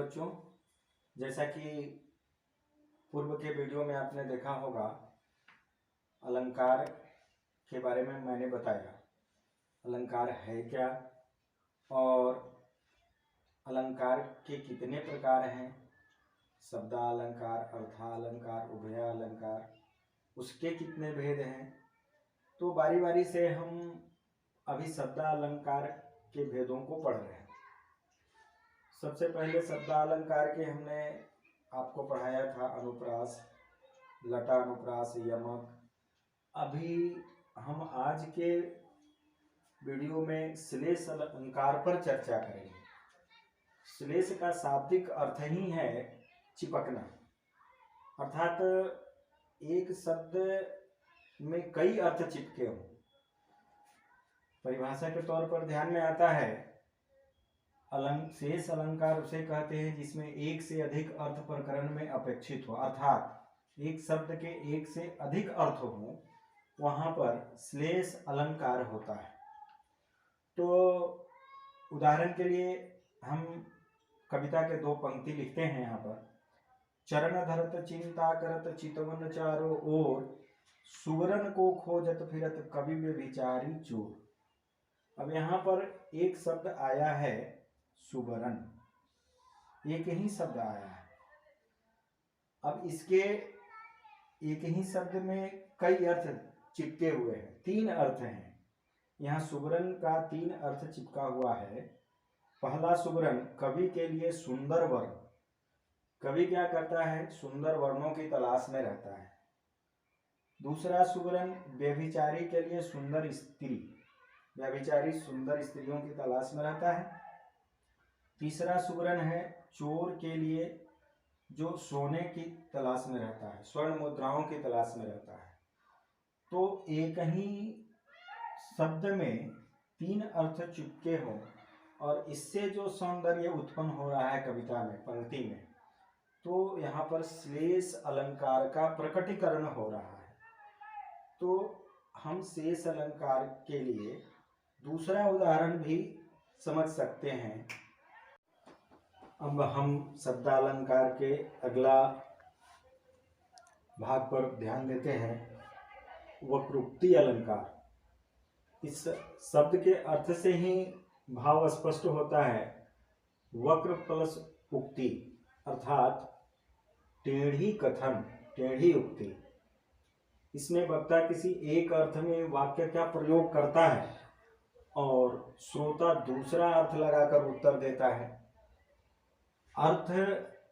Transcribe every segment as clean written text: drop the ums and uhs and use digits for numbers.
बच्चों, जैसा कि पूर्व के वीडियो में आपने देखा होगा, अलंकार के बारे में मैंने बताया। अलंकार है क्या और अलंकार के कितने प्रकार हैं, शब्दालंकार, अर्थालंकार, उभयालंकार, उसके कितने भेद हैं। तो बारी बारी से हम अभी शब्दालंकार के भेदों को पढ़ रहे हैं। सबसे पहले शब्दालंकार के हमने आपको पढ़ाया था अनुप्रास, लटा अनुप्रास, यमक। अभी हम आज के वीडियो में श्लेष अलंकार पर चर्चा करेंगे। श्लेष का शाब्दिक अर्थ ही है चिपकना, अर्थात एक शब्द में कई अर्थ चिपके हों। परिभाषा के तौर पर ध्यान में आता है, शेष अलंकार उसे कहते हैं जिसमें एक से अधिक अर्थ प्रकरण में अपेक्षित हो, अर्थात एक शब्द के एक से अधिक अर्थ हो, वहां पर श्लेष अलंकार होता है। तो उदाहरण के लिए हम कविता के दो पंक्ति लिखते हैं यहाँ पर, चरण धरत चिंता करत चितवन चारों ओर, सुवरन को खोजत फिरत कवि में विचारी चोर। अब यहाँ पर एक शब्द आया है सुवरन, एक ही शब्द आया है। अब इसके एक ही शब्द में कई अर्थ चिपके हुए हैं, तीन अर्थ हैं। यहाँ सुवरन का तीन अर्थ चिपका हुआ है। पहला सुवरन कवि के लिए सुंदर वर्ण, कवि क्या करता है, सुंदर वर्णों की तलाश में रहता है। दूसरा सुवरन व्यभिचारी के लिए सुंदर स्त्री, व्यभिचारी सुंदर स्त्रियों की तलाश में रहता है। तीसरा सुवरन है चोर के लिए जो सोने की तलाश में रहता है, स्वर्ण मुद्राओं की तलाश में रहता है। तो एक ही शब्द में तीन अर्थ चिपके हों और इससे जो सौंदर्य उत्पन्न हो रहा है कविता में, पंक्ति में, तो यहाँ पर श्लेष अलंकार का प्रकटीकरण हो रहा है। तो हम श्लेष अलंकार के लिए दूसरा उदाहरण भी समझ सकते हैं। अब हम शब्दालंकार के अगला भाग पर ध्यान देते हैं, वक्रोक्ति अलंकार। इस शब्द के अर्थ से ही भाव स्पष्ट होता है। वक्र प्लस उक्ति, अर्थात टेढ़ी कथन, टेढ़ी उक्ति। इसमें वक्ता किसी एक अर्थ में वाक्य का प्रयोग करता है और श्रोता दूसरा अर्थ लगाकर उत्तर देता है। अर्थ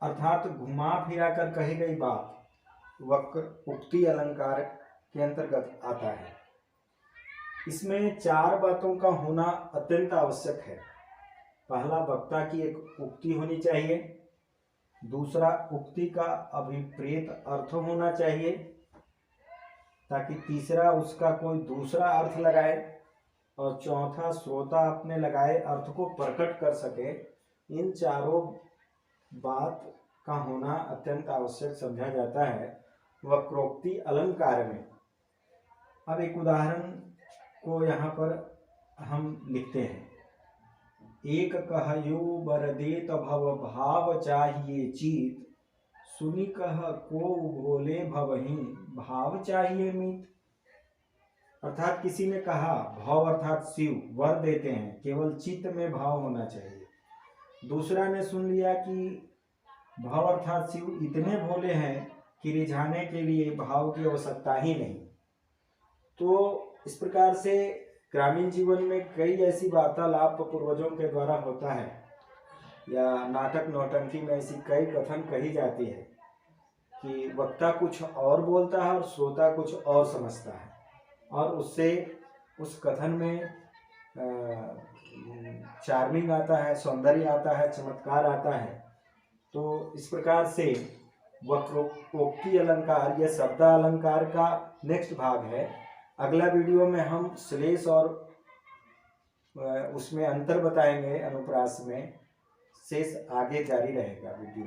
अर्थात घुमा फिरा कर कही गई बात वक्र उक्ति अलंकार के अंतर्गत आता है। इसमें चार बातों का होना अत्यंत आवश्यक है। पहला, वक्ता की एक उक्ति होनी चाहिए। दूसरा, उक्ति का अभिप्रेत अर्थ होना चाहिए ताकि तीसरा उसका कोई दूसरा अर्थ लगाए, और चौथा, श्रोता अपने लगाए अर्थ को प्रकट कर सके। इन चारों बात का होना अत्यंत आवश्यक समझा जाता है वक्रोक्ति अलंकार में। अब एक उदाहरण को यहाँ पर हम लिखते हैं, एक कहयु बर देत भव भाव चाहिए चीत, सुनी कह को बोले भवहि भाव चाहिए मीत। अर्थात किसी ने कहा, भाव अर्थात शिव वर देते हैं, केवल चित्त में भाव होना चाहिए। दूसरा ने सुन लिया कि भाव अर्थात शिव इतने भोले हैं कि रिझाने के लिए भाव की आवश्यकता ही नहीं। तो इस प्रकार से ग्रामीण जीवन में कई ऐसी वार्तालाप पूर्वजों के द्वारा होता है, या नाटक नौटंकी में ऐसी कई कथन कही जाती है कि वक्ता कुछ और बोलता है और श्रोता कुछ और समझता है, और उससे उस कथन में चार्मिंग आता है, सौंदर्य आता है, चमत्कार आता है। तो इस प्रकार से वक्रोक्ति अलंकार या शब्दालंकार का नेक्स्ट भाग है। अगला वीडियो में हम श्लेष और उसमें अंतर बताएंगे अनुप्रास में। शेष आगे जारी रहेगा वीडियो।